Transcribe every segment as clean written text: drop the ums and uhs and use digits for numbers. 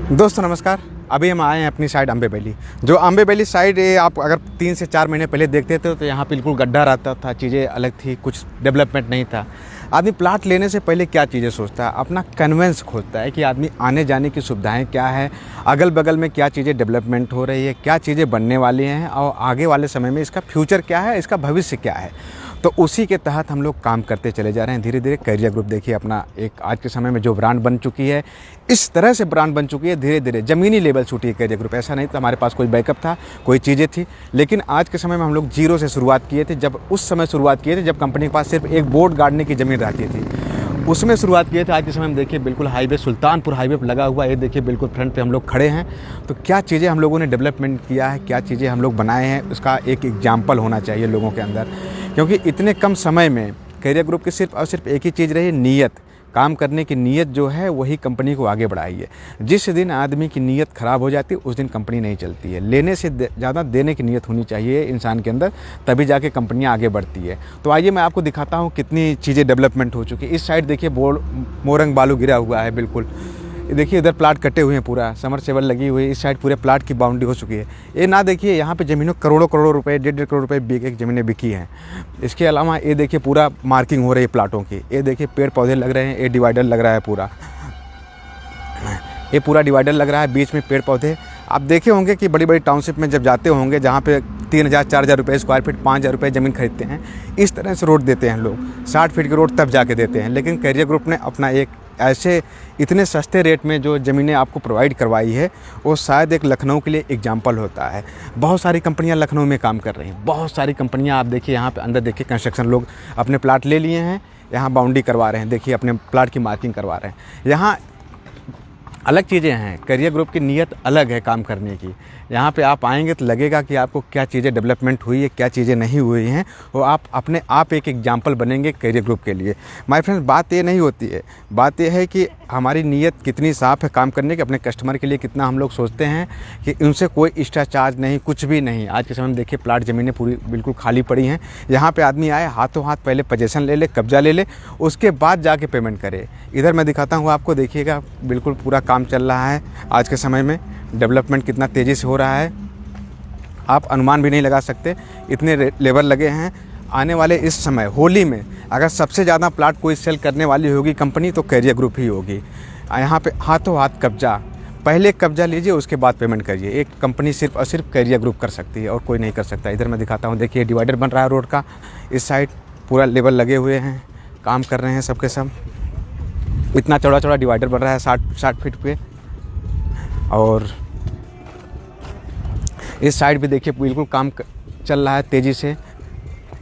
दोस्तों नमस्कार। अभी हम आए हैं अपनी साइड अम्बे वैली। जो अम्बे वैली साइड ये आप अगर 3 से 4 महीने पहले देखते थे तो यहाँ बिल्कुल गड्ढा रहता था, चीज़ें अलग थी, कुछ डेवलपमेंट नहीं था। आदमी प्लाट लेने से पहले क्या चीज़ें सोचता है, अपना कन्वेंस खोजता है कि आदमी आने जाने की सुविधाएं क्या है, अगल बगल में क्या चीज़ें डेवलपमेंट हो रही है, क्या चीज़ें बनने वाली हैं और आगे वाले समय में इसका फ्यूचर क्या है, इसका भविष्य क्या है। तो उसी के तहत हम लोग काम करते चले जा रहे हैं धीरे धीरे। कैरियर ग्रुप देखिए अपना एक आज के समय में जो ब्रांड बन चुकी है, इस तरह से ब्रांड बन चुकी है, धीरे धीरे ज़मीनी लेवल छूटी है कैरियर ग्रुप। ऐसा नहीं था हमारे पास कोई बैकअप था, कोई चीज़ें थी, लेकिन आज के समय में हम लोग जीरो से शुरुआत किए थे। जब उस समय शुरुआत किए थे जब कंपनी के पास सिर्फ एक बोर्ड गाड़ने की ज़मीन रहती थी, उसमें शुरुआत किए थे। आज के समय में देखिए बिल्कुल हाईवे, सुल्तानपुर हाईवे पर लगा हुआ है, ये देखिए बिल्कुल फ्रंट पे हम लोग खड़े हैं। तो क्या चीज़ें हम लोगों ने डेवलपमेंट किया है, क्या चीज़ें हम लोग बनाए हैं, उसका एक एग्जाम्पल होना चाहिए लोगों के अंदर। क्योंकि इतने कम समय में कैरियर ग्रुप की सिर्फ और सिर्फ एक ही चीज़ रही, नीयत। काम करने की नीयत जो है वही कंपनी को आगे बढ़ाई है। जिस दिन आदमी की नीयत ख़राब हो जाती है उस दिन कंपनी नहीं चलती है। लेने से ज़्यादा देने की नीयत होनी चाहिए इंसान के अंदर, तभी जाके कंपनियां आगे बढ़ती है। तो आइए मैं आपको दिखाता हूँ कितनी चीज़ें डेवलपमेंट हो चुकी है। इस साइड देखिए मोरंग बालू गिरा हुआ है बिल्कुल। देखिए इधर प्लाट कटे हुए हैं, पूरा समरसेबल लगी हुई है। इस साइड पूरे प्लाट की बाउंड्री हो चुकी है। ये ना देखिए यहाँ पे ज़मीनों करोड़ों करोड़ों रुपए, 1.5 करोड़ रुपए एक ज़मीनें बिकी हैं। इसके अलावा ये देखिए पूरा मार्किंग हो रही है प्लाटों की। ये देखिए पेड़ पौधे लग रहे हैं, ये डिवाइडर लग रहा है पूरा, ये पूरा डिवाइडर लग रहा है, बीच में पेड़ पौधे। आप देखे होंगे कि बड़ी बड़ी टाउनशिप में जब जाते होंगे जहाँ पे 3,000 4,000 रुपये स्क्वायर फीट, 5,000 रुपये ज़मीन खरीदते हैं, इस तरह से रोड देते हैं लोग। 60 फीट के रोड तब जाके देते हैं। लेकिन कैरियर ग्रुप ने अपना एक ऐसे इतने सस्ते रेट में जो ज़मीनें आपको प्रोवाइड करवाई है, वो शायद एक लखनऊ के लिए एग्जाम्पल होता है। बहुत सारी कंपनियां लखनऊ में काम कर रही हैं, बहुत सारी कंपनियां। आप देखिए यहाँ पे अंदर देखिए कंस्ट्रक्शन लोग अपने प्लाट ले लिए हैं, यहाँ बाउंड्री करवा रहे हैं, देखिए अपने प्लाट की मार्किंग करवा रहे हैं। यहाँ अलग चीज़ें हैं, कैरियर ग्रुप की नीयत अलग है काम करने की। यहाँ पे आप आएंगे तो लगेगा कि आपको क्या चीज़ें डेवलपमेंट हुई है, क्या चीज़ें नहीं हुई हैं, वो आप अपने आप एक एग्जाम्पल बनेंगे कैरियर ग्रुप के लिए। माय फ्रेंड्स, बात ये नहीं होती है, बात ये है कि हमारी नीयत कितनी साफ़ है काम करने की, अपने कस्टमर के लिए कितना हम लोग सोचते हैं कि उनसे कोई एक्स्ट्रा चार्ज नहीं, कुछ भी नहीं। आज के समय में देखिए प्लाट ज़मीनें पूरी बिल्कुल खाली पड़ी हैं। यहाँ पे आदमी आए, हाथों हाथ पहले पोजीशन ले ले, कब्जा ले ले, उसके बाद जाके पेमेंट करे। इधर मैं दिखाता हूँ आपको, देखिएगा बिल्कुल पूरा काम चल रहा है। आज के समय में डेवलपमेंट कितना तेज़ी से हो रहा है, आप अनुमान भी नहीं लगा सकते, इतने लेबर लगे हैं। आने वाले इस समय होली में अगर सबसे ज़्यादा प्लाट कोई सेल करने वाली होगी कंपनी तो कैरियर ग्रुप ही होगी। यहाँ पे हाथों हाथ कब्जा, पहले कब्जा लीजिए उसके बाद पेमेंट करिए। एक कंपनी सिर्फ और सिर्फ कैरियर ग्रुप कर सकती है और कोई नहीं कर सकता। इधर मैं दिखाता हूँ, देखिए डिवाइडर बन रहा है रोड का, इस साइड पूरा लेबर लगे हुए हैं, काम कर रहे हैं सबके सब। इतना चौड़ा चौड़ा डिवाइडर बन रहा है 60 फीट पे। और इस साइड भी देखिए बिल्कुल काम चल रहा है तेज़ी से।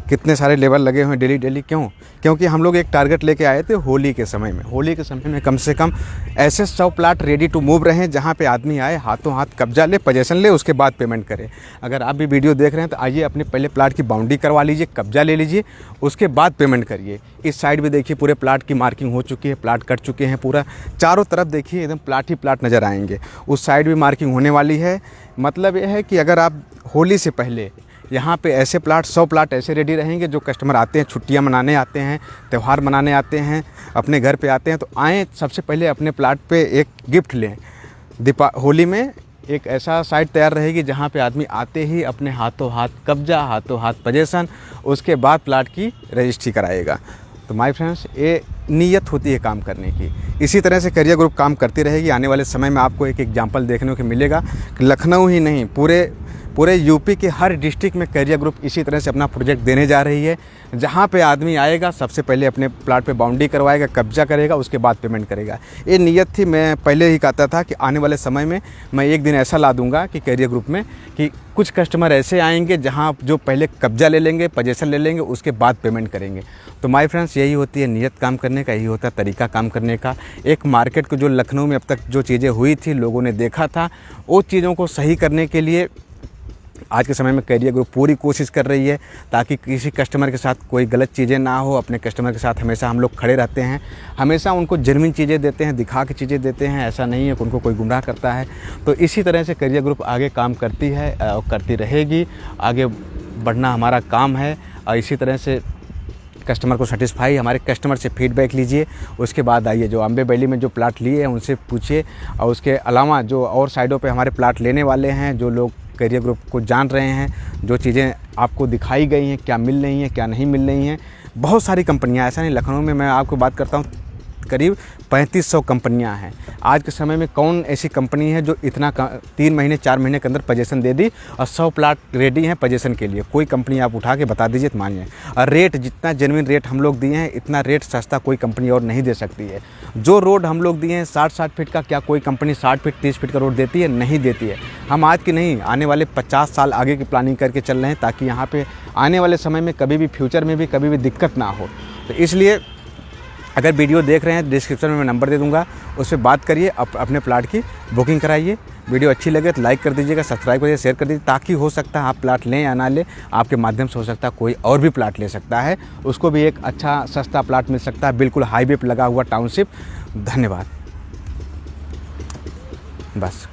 कितने सारे लेबर लगे हुए हैं डेली डेली। क्योंकि हम लोग एक टारगेट लेके आए थे होली के समय में। होली के समय में कम से कम ऐसे 100 प्लाट रेडी टू मूव रहे हैं जहाँ पे आदमी आए, हाथों हाथ कब्जा ले, पोजीशन ले, उसके बाद पेमेंट करे। अगर आप भी वीडियो देख रहे हैं तो आइए अपने पहले प्लाट की बाउंड्री करवा लीजिए, कब्जा ले लीजिए, उसके बाद पेमेंट करिए। इस साइड भी देखिए पूरे प्लाट की मार्किंग हो चुकी है, प्लाट कट चुके हैं पूरा। चारों तरफ देखिए एकदम प्लाट ही प्लाट नज़र आएंगे। उस साइड भी मार्किंग होने वाली है। मतलब ये है कि अगर आप होली से पहले यहाँ पे ऐसे प्लाट 100 प्लाट ऐसे रेडी रहेंगे, जो कस्टमर आते हैं, छुट्टियाँ मनाने आते हैं, त्यौहार मनाने आते हैं, अपने घर पे आते हैं, तो आएँ सबसे पहले अपने प्लाट पे एक गिफ्ट लें। होली में एक ऐसा साइट तैयार रहेगी जहाँ पे आदमी आते ही अपने हाथों हाथ कब्जा, हाथों हाथ पोजीशन, उसके बाद प्लाट की रजिस्ट्री कराएगा। तो माय फ्रेंड्स, ये नीयत होती है काम करने की। इसी तरह से कैरियर ग्रुप काम करती रहेगी। आने वाले समय में आपको एक एग्जाम्पल देखने को मिलेगा कि लखनऊ ही नहीं, पूरे यूपी के हर डिस्ट्रिक्ट में कैरियर ग्रुप इसी तरह से अपना प्रोजेक्ट देने जा रही है। जहाँ पे आदमी आएगा सबसे पहले अपने प्लाट पे बाउंड्री करवाएगा, कब्जा करेगा, उसके बाद पेमेंट करेगा। ये नीयत थी। मैं पहले ही कहता था कि आने वाले समय में मैं एक दिन ऐसा ला दूंगा कि कैरियर ग्रुप में कि कुछ कस्टमर ऐसे आएंगे जहाँ जो पहले कब्जा ले लेंगे, पोजीशन ले लेंगे, उसके बाद पेमेंट करेंगे। तो माय फ्रेंड्स, यही होती है नीयत काम करने का, यही होता है तरीका काम करने का। एक मार्केट को जो लखनऊ में अब तक जो चीज़ें हुई थी, लोगों ने देखा था, वो चीज़ों को सही करने के लिए आज के समय में कैरियर ग्रुप पूरी कोशिश कर रही है ताकि किसी कस्टमर के साथ कोई गलत चीज़ें ना हो। अपने कस्टमर के साथ हमेशा हम लोग खड़े रहते हैं, हमेशा उनको जेन्युइन चीज़ें देते हैं, दिखा के चीज़ें देते हैं। ऐसा नहीं है कि उनको कोई गुमराह करता है। तो इसी तरह से कैरियर ग्रुप आगे काम करती है और करती रहेगी। आगे बढ़ना हमारा काम है और इसी तरह से कस्टमर को सेटिस्फाई, हमारे कस्टमर से फीडबैक लीजिए, उसके बाद आइए। जो अम्बे वैली में जो प्लाट लिए हैं उनसे पूछिए, और उसके अलावा जो और साइडों पे हमारे प्लाट लेने वाले हैं, जो लोग कैरियर ग्रुप को जान रहे हैं, जो चीज़ें आपको दिखाई गई हैं, क्या मिल रही हैं क्या नहीं मिल रही हैं, बहुत सारी कंपनियाँ, ऐसा नहीं, लखनऊ में मैं आपको बात करता हूँ करीब 3500 कंपनियां हैं। आज के समय में कौन ऐसी कंपनी है जो इतना 3 महीने 4 महीने के अंदर पोजीशन दे दी और 100 प्लाट रेडी हैं पोजीशन के लिए? कोई कंपनी आप उठा के बता दीजिए तो मान लें। और रेट, जितना जेन्युइन रेट हम लोग दिए हैं, इतना रेट सस्ता कोई कंपनी और नहीं दे सकती है। जो रोड हम लोग दिए हैं 60-60 फीट का, क्या कोई कंपनी 60 फीट 30 फीट का रोड देती है? नहीं देती है। हम आज की नहीं, आने वाले 50 साल आगे की प्लानिंग करके चल रहे हैं, ताकि यहाँ पर आने वाले समय में कभी भी, फ्यूचर में भी कभी भी दिक्कत ना हो। तो इसलिए अगर वीडियो देख रहे हैं, डिस्क्रिप्शन में मैं नंबर दे दूंगा, उस पर बात करिए, अपने प्लाट की बुकिंग कराइए। वीडियो अच्छी लगे तो लाइक कर दीजिएगा, सब्सक्राइब करिए, शेयर कर दीजिए, ताकि हो सकता है आप प्लाट लें या ना लें, आपके माध्यम से हो सकता है कोई और भी प्लाट ले सकता है, उसको भी एक अच्छा सस्ता प्लाट मिल सकता है, बिल्कुल हाईवे पर लगा हुआ टाउनशिप। धन्यवाद। बस।